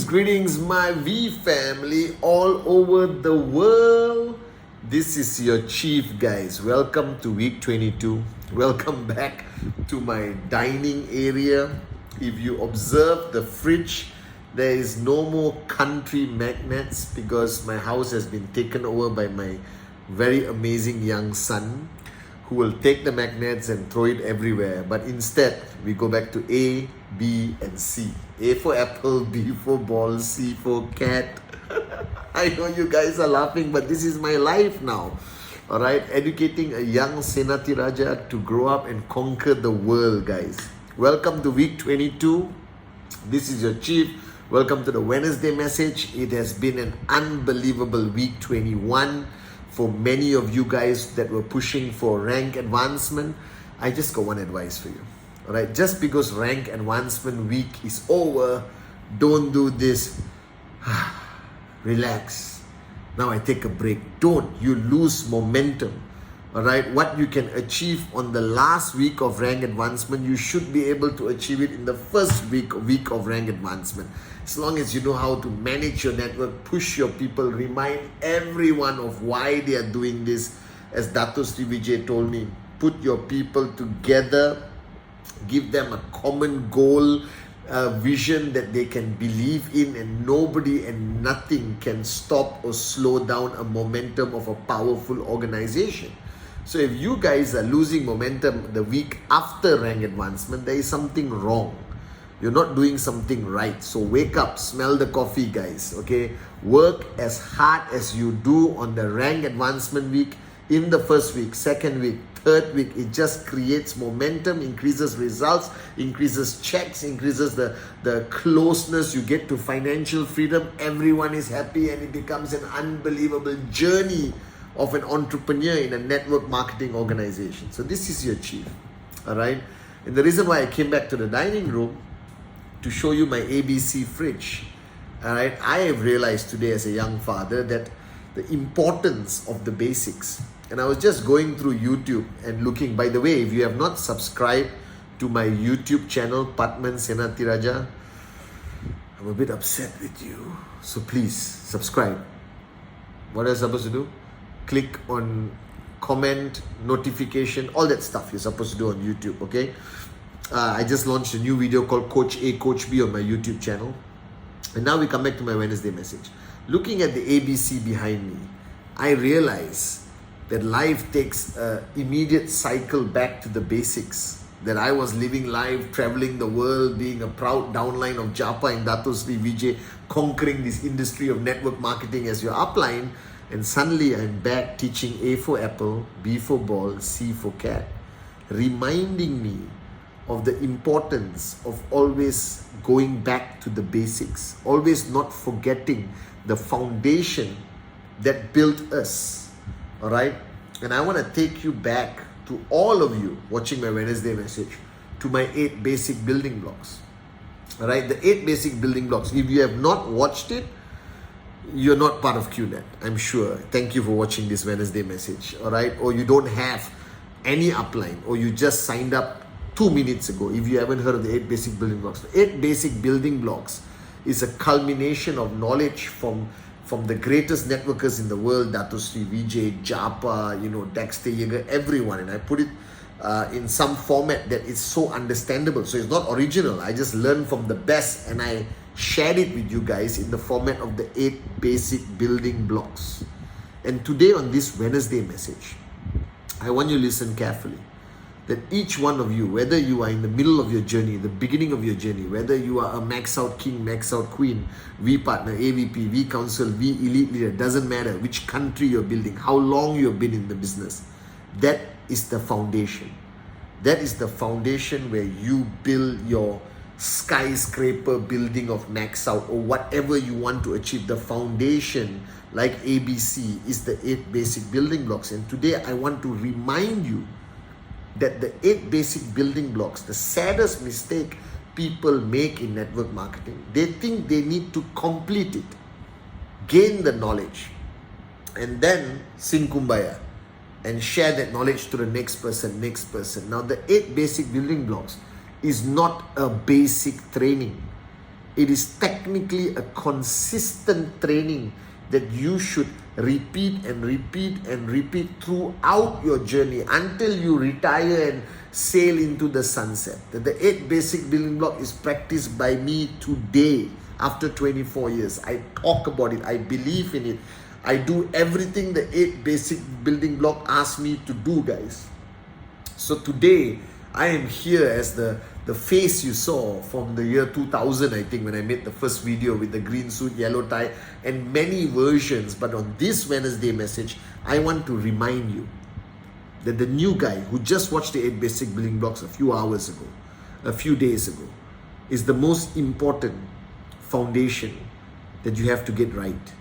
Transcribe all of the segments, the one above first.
Greetings, my V family all over the world. This is your chief, guys. Welcome to week 22. Welcome back to my dining area. If you observe the fridge, there is no more country magnets because my house has been taken over by my very amazing young son, who will take the magnets and throw it everywhere. But instead, we go back to A, B, and C. A for apple, B for ball, C for cat. I know you guys are laughing, but this is my life now. Alright, educating a young Senati Raja to grow up and conquer the world, guys. Welcome to week 22. This is your chief. Welcome to the Wednesday message. It has been an unbelievable week 21. For many of you guys that were pushing for rank advancement, I just got one advice for you. Alright, just because rank advancement week is over, don't do this. Relax. Now I take a break. Don't. You lose momentum. Alright, what you can achieve on the last week of rank advancement, you should be able to achieve it in the first week of rank advancement. As long as you know how to manage your network, push your people, remind everyone of why they are doing this. As Dato Sri Vijay told me, put your people together, give them a common goal, a vision that they can believe in, and nobody and nothing can stop or slow down a momentum of a powerful organization. So if you guys are losing momentum the week after rank advancement, there is something wrong. You're not doing something right. So wake up, smell the coffee, guys, okay? Work as hard as you do on the rank advancement week, in the first week, second week, third week. It just creates momentum, increases results, increases checks, increases the closeness you get to financial freedom. Everyone is happy and it becomes an unbelievable journey of an entrepreneur in a network marketing organization. So this is your chief, all right? And the reason why I came back to the dining room to show you my ABC fridge. All right, I have realized today as a young father that the importance of the basics. And I was just going through YouTube and looking. By the way, if you have not subscribed to my YouTube channel, Patman Senati Raja, I'm a bit upset with you. So please subscribe. What are you supposed to do? Click on comment, notification, all that stuff you're supposed to do on YouTube, okay? I just launched a new video called Coach A, Coach B on my YouTube channel. And now we come back to my Wednesday message. Looking at the ABC behind me, I realize that life takes an immediate cycle back to the basics. That I was living life, traveling the world, being a proud downline of Japa and Dato Sri Vijay, conquering this industry of network marketing as your upline. And suddenly I'm back teaching A for apple, B for ball, C for cat. Reminding me of the importance of always going back to the basics, always not forgetting the foundation that built us, all right? And I want to take you back to all of you watching my Wednesday message, to my 8 basic building blocks, all right? The 8 basic building blocks. If you have not watched it, you're not part of QNet, I'm sure. Thank you for watching this Wednesday message, all right? Or you don't have any upline, or you just signed up 2 minutes ago. If you haven't heard of the 8 basic building blocks, the 8 basic building blocks is a culmination of knowledge from the greatest networkers in the world, Dato Sri Vijay, Japa, Dexter Yeager, everyone. And I put it in some format that is so understandable. So it's not original. I just learned from the best and I shared it with you guys in the format of the 8 basic building blocks. And today on this Wednesday message, I want you to listen carefully. That each one of you, whether you are in the middle of your journey, the beginning of your journey, whether you are a max out king, max out queen, V partner, AVP, V council, V elite leader, doesn't matter which country you're building, how long you've been in the business. That is the foundation. That is the foundation where you build your skyscraper building of max out or whatever you want to achieve. The foundation, like ABC, is the 8 basic building blocks. And today I want to remind you that the 8 basic building blocks, the saddest mistake people make in network marketing, they think they need to complete it, gain the knowledge, and then sing kumbaya and share that knowledge to the next person. Now, the 8 basic building blocks is not a basic training. It is technically a consistent training that you should repeat and repeat and repeat throughout your journey until you retire and sail into the sunset. That the 8 basic building block is practiced by me today after 24 years. I talk about it. I believe in it. I do everything the 8 basic building block asks me to do, guys. So today, I am here as the face you saw from the year 2000, I think, when I made the first video with the green suit, yellow tie, and many versions. But on this Wednesday message, I want to remind you that the new guy who just watched the 8 basic building blocks a few hours ago, a few days ago, is the most important foundation that you have to get right.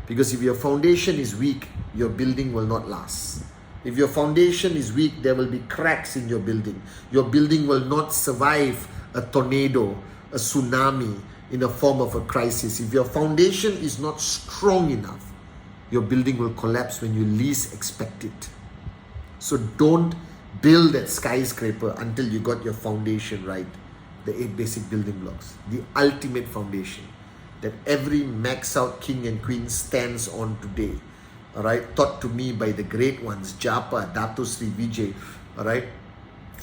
Because if your foundation is weak, your building will not last. If your foundation is weak, there will be cracks in your building. Your building will not survive a tornado, a tsunami in the form of a crisis. If your foundation is not strong enough, your building will collapse when you least expect it. So don't build that skyscraper until you got your foundation right. The 8 basic building blocks, the ultimate foundation that every max out king and queen stands on today. All right, taught to me by the great ones, Japa, Dato Sri Vijay. All right,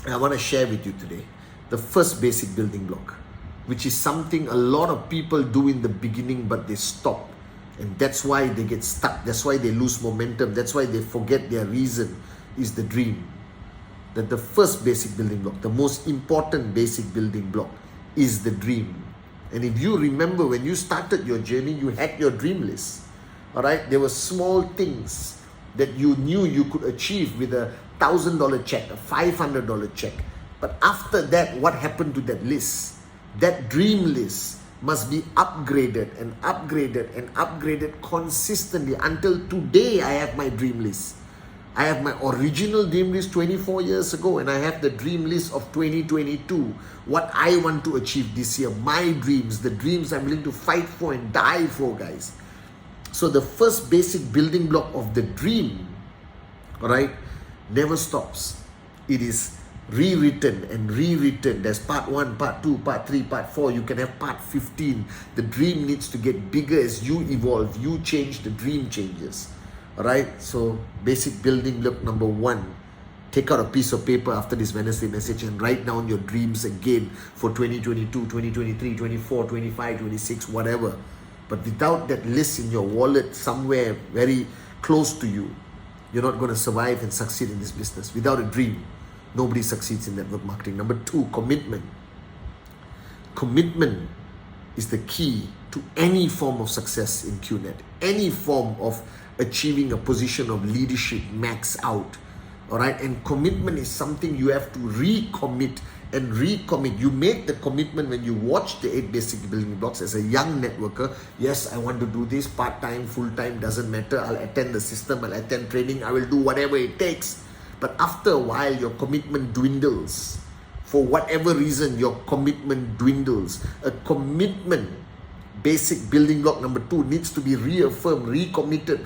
I want to share with you today the first basic building block, which is something a lot of people do in the beginning, but they stop. And that's why they get stuck. That's why they lose momentum. That's why they forget their reason, is the dream. That the first basic building block, the most important basic building block, is the dream. And if you remember, when you started your journey, you had your dream list. All right, there were small things that you knew you could achieve with a $1,000 check, a $500 check. But after that, what happened to that list? That dream list must be upgraded and upgraded and upgraded consistently until today. I have my dream list. I have my original dream list 24 years ago, and I have the dream list of 2022. What I want to achieve this year, my dreams, the dreams I'm willing to fight for and die for, guys. So the first basic building block of the dream, all right, never stops. It is rewritten and rewritten. There's part 1, part 2, part 3, part 4. You can have part 15. The dream needs to get bigger as you evolve. You change, the dream changes. All right, so basic building block number 1. Take out a piece of paper after this Wednesday message and write down your dreams again for 2022, 2023, 24, 25, 26, whatever. But without that list in your wallet somewhere very close to you, you're not going to survive and succeed in this business. Without a dream, nobody succeeds in network marketing. Number 2, commitment. Commitment is the key to any form of success in QNet, any form of achieving a position of leadership max out. All right, and commitment is something you have to recommit and recommit. You make the commitment when you watch the 8 basic building blocks as a young networker. Yes, I want to do this part-time, full-time, doesn't matter. I'll attend the system, I'll attend training, I will do whatever it takes. But after a while, your commitment dwindles. For whatever reason, your commitment dwindles. A commitment, basic building block number 2, needs to be reaffirmed, recommitted,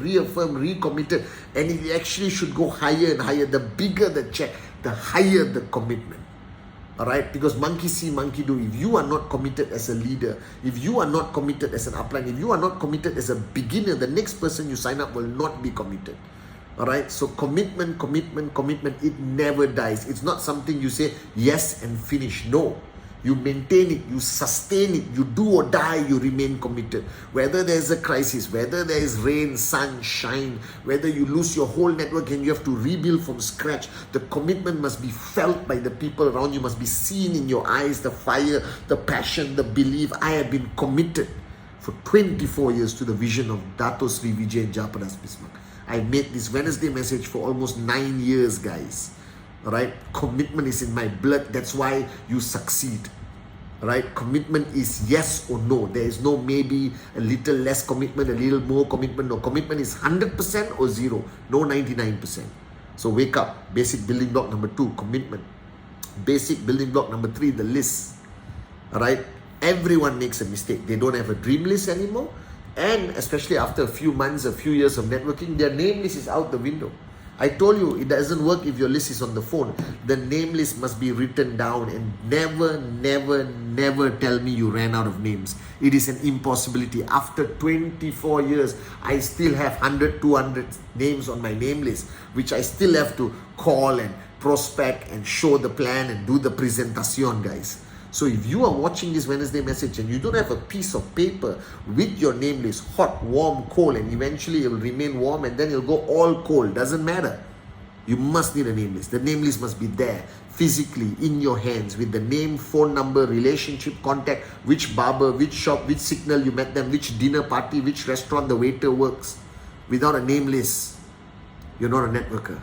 and it actually should go higher and higher. The bigger the check, the higher the commitment. All right, because monkey see, monkey do. If you are not committed as a leader, if you are not committed as an upline, if you are not committed as a beginner, the next person you sign up will not be committed. All right, so commitment, it never dies. It's not something you say yes and finish. No. You maintain it, you sustain it, you do or die, you remain committed. Whether there's a crisis, whether there is rain, sun, shine, whether you lose your whole network and you have to rebuild from scratch, the commitment must be felt by the people around you, must be seen in your eyes, the fire, the passion, the belief. I have been committed for 24 years to the vision of Dato Sri Vijay and Japadas Bismarck. I made this Wednesday message for almost 9 years, guys. All right, commitment is in my blood. That's why you succeed. All right, commitment is yes or no. There is no maybe, a little less commitment, a little more commitment. No, commitment is 100% or zero, no 99%. So wake up. Basic building block number 2, commitment. Basic building block number 3, the list. All right, everyone makes a mistake. They don't have a dream list anymore, and especially after a few months, a few years of networking, their name list is out the window. I told you, it doesn't work if your list is on the phone. The name list must be written down, and never tell me you ran out of names. It is an impossibility. After 24 years, I still have 100, 200 names on my name list, which I still have to call and prospect and show the plan and do the presentation, guys. So if you are watching this Wednesday message and you don't have a piece of paper with your name list, hot, warm, cold, and eventually it will remain warm and then it'll go all cold, doesn't matter. You must need a name list. The name list must be there, physically, in your hands, with the name, phone number, relationship, contact, which barber, which shop, which signal you met them, which dinner party, which restaurant the waiter works. Without a name list, you're not a networker.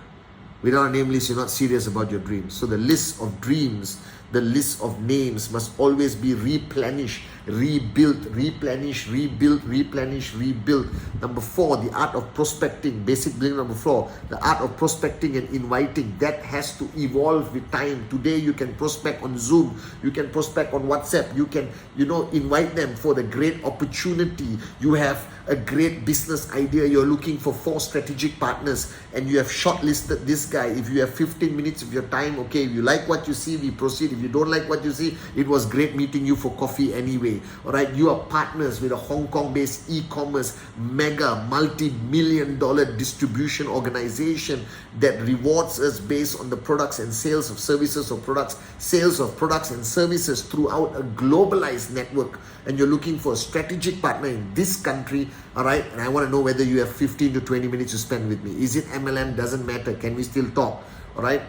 Without a name list, you're not serious about your dreams. So the list of dreams, the list of names must always be replenished, rebuilt, replenish, rebuilt, replenish, rebuilt. Number 4, the art of prospecting. Basic building number 4, the art of prospecting and inviting. That has to evolve with time. Today you can prospect on Zoom, you can prospect on WhatsApp, you can, invite them for the great opportunity. You have a great business idea, you're looking for 4 strategic partners, and you have shortlisted this guy. If you have 15 minutes of your time, okay, if you like what you see, we proceed. If you don't like what you see, it was great meeting you for coffee anyway. All right, you are partners with a Hong Kong-based e-commerce mega multi-million dollar distribution organization that rewards us based on the products and sales of services or products, sales of products and services throughout a globalized network. And you're looking for a strategic partner in this country, all right? And I want to know whether you have 15 to 20 minutes to spend with me. Is it MLM? Doesn't matter. Can we still talk? All right?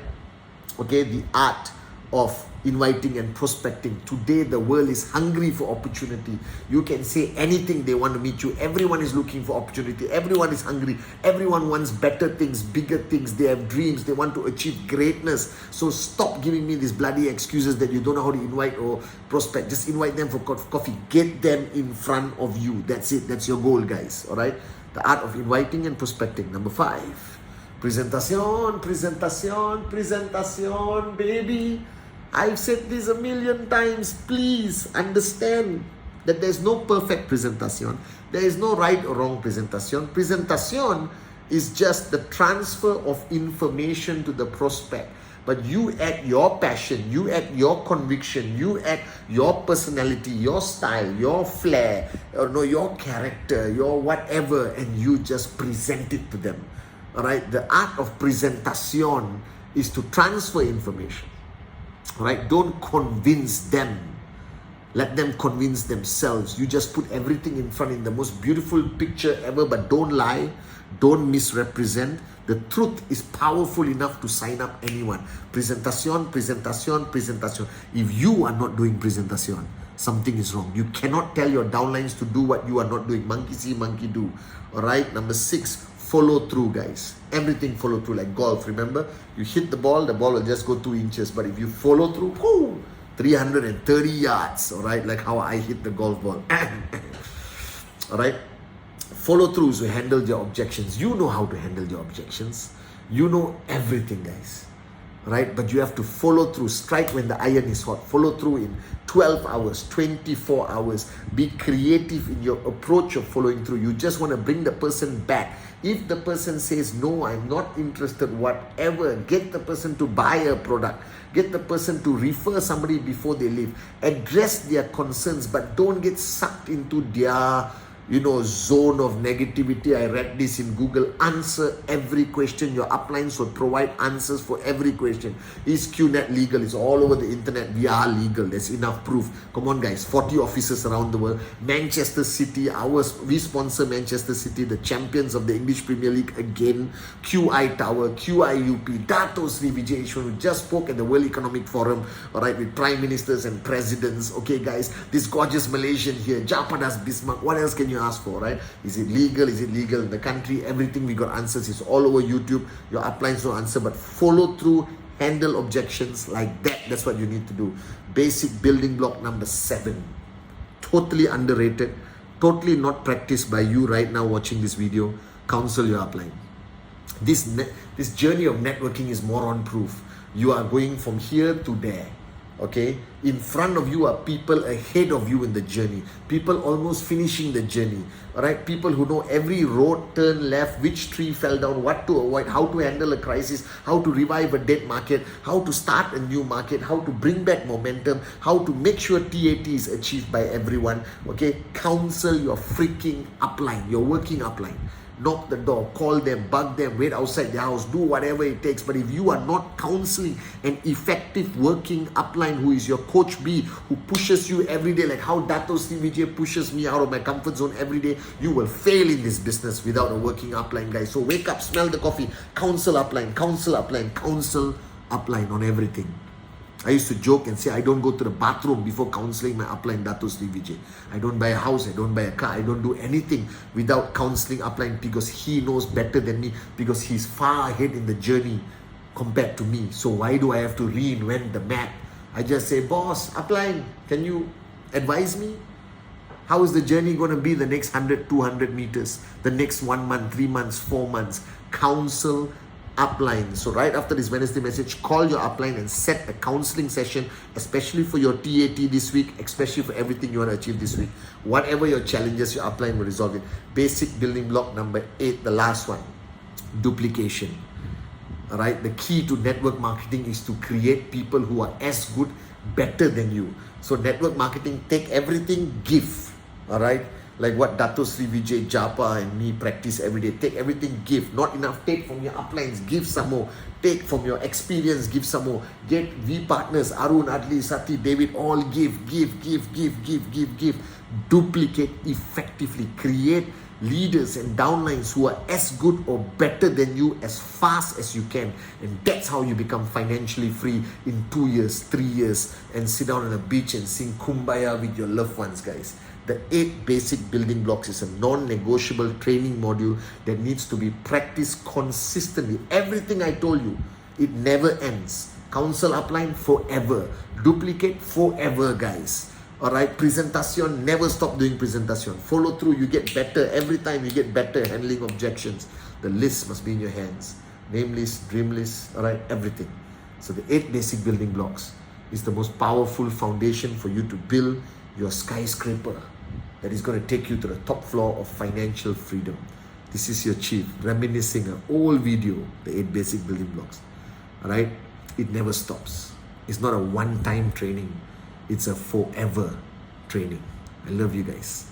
Okay, the art of inviting and prospecting. Today, the world is hungry for opportunity. You can say anything, they want to meet you. Everyone is looking for opportunity. Everyone is hungry. Everyone wants better things, bigger things. They have dreams. They want to achieve greatness. So stop giving me these bloody excuses that you don't know how to invite or prospect. Just invite them for coffee. Get them in front of you. That's it. That's your goal, guys. All right? The art of inviting and prospecting. Number 5. Presentation, baby. I've said this a million times. Please understand that there's no perfect presentation. There is no right or wrong presentation. Presentation is just the transfer of information to the prospect. But you add your passion, you add your conviction, you add your personality, your style, your flair, your character, your whatever, and you just present it to them. All right? The art of presentation is to transfer information. All right? Don't convince them. Let them convince themselves. You just put everything in front in the most beautiful picture ever, but don't lie. Don't misrepresent. The truth is powerful enough to sign up anyone. Presentation. If you are not doing presentation, something is wrong. You cannot tell your downlines to do what you are not doing. Monkey see, monkey do. All right? Number 6, follow through, guys. Everything follow through, like golf. Remember, you hit the ball will just go 2 inches. But if you follow through, 330 yards. All right? Like how I hit the golf ball. All right? Follow throughs will handle your objections. You know how to handle your objections. You know everything, guys. Right? But you have to follow through. Strike when the iron is hot. Follow through in 12 hours, 24 hours. Be creative in your approach of following through. You just want to bring the person back. If the person says, no, I'm not interested, whatever, get the person to buy a product. Get the person to refer somebody before they leave. Address their concerns, but don't get sucked into their zone of negativity. I read this in Google. Answer every question. Your uplines will provide answers for every question. Is QNet legal? It's all over the internet. We are legal. There's enough proof. Come on, guys. 40 offices around the world. Manchester City, we sponsor Manchester City, the champions of the English Premier League again. QI Tower, QIUP, Dato Sri Vijay Ishwan, who just spoke at the World Economic Forum, all right, with prime ministers and presidents. Okay, guys, this gorgeous Malaysian here, Japadas Bismarck. What else can you you ask for, right? Is it legal? Is it legal in the country? Everything we got answers. It's all over YouTube. Your uplines no answer, but follow through, handle objections like that. That's what you need to do. Basic building block number 7. Totally underrated. Totally not practiced by you right now watching this video. Counsel your upline. This journey of networking is moron proof. You are going from here to there. Okay, in front of you are people ahead of you in the journey, people almost finishing the journey. All right, people who know every road turn left, which tree fell down, what to avoid, how to handle a crisis, how to revive a dead market, how to start a new market, how to bring back momentum, how to make sure TAT is achieved by everyone. Okay, counsel your freaking upline, your working upline. Knock the door, call them, bug them, wait outside their house, do whatever it takes. But if you are not counseling an effective working upline who is your coach B, who pushes you every day, like how Dato Vijay pushes me out of my comfort zone every day, you will fail in this business without a working upline, guys. So wake up, smell the coffee, counsel upline, counsel upline, counsel upline on everything. I used to joke and say I don't go to the bathroom before counseling my upline Dato Sri Vijay. I don't buy a house, I don't buy a car, I don't do anything without counseling upline, because he knows better than me, because he's far ahead in the journey compared to me. So why do I have to reinvent the map? I just say, boss, upline, can you advise me? How is the journey going to be the next 100, 200 meters, the next 1 month, 3 months, 4 months? Counsel upline. So right after this Wednesday message, call your upline and set a counseling session, especially for your TAT this week, especially for everything you want to achieve this week. Whatever your challenges, your upline will resolve it. Basic building block number 8, the last one, duplication. All right, the key to network marketing is to create people who are as good, better than you. So network marketing, take everything, give. All right, like what Dato Sri Vijay, Japa and me practice every day. Take everything, give. Not enough, take from your uplines, give some more. Take from your experience, give some more. Get V partners, Arun, Adli, Sati, David, all give. Duplicate effectively. Create leaders and downlines who are as good or better than you as fast as you can. And that's how you become financially free in 2 years, 3 years, and sit down on a beach and sing Kumbaya with your loved ones, guys. The 8 basic building blocks is a non-negotiable training module that needs to be practiced consistently. Everything I told you, it never ends. Counsel upline forever. Duplicate forever, guys. Alright, presentation, never stop doing presentation. Follow through, you get better. Every time you get better handling objections. The list must be in your hands. Name list, dream list, alright, everything. So the 8 basic building blocks is the most powerful foundation for you to build your skyscraper that is going to take you to the top floor of financial freedom. This is your chief reminiscing an old video, the 8 basic building blocks. Alright, it never stops. It's not a one-time training. It's a forever training. I love you guys.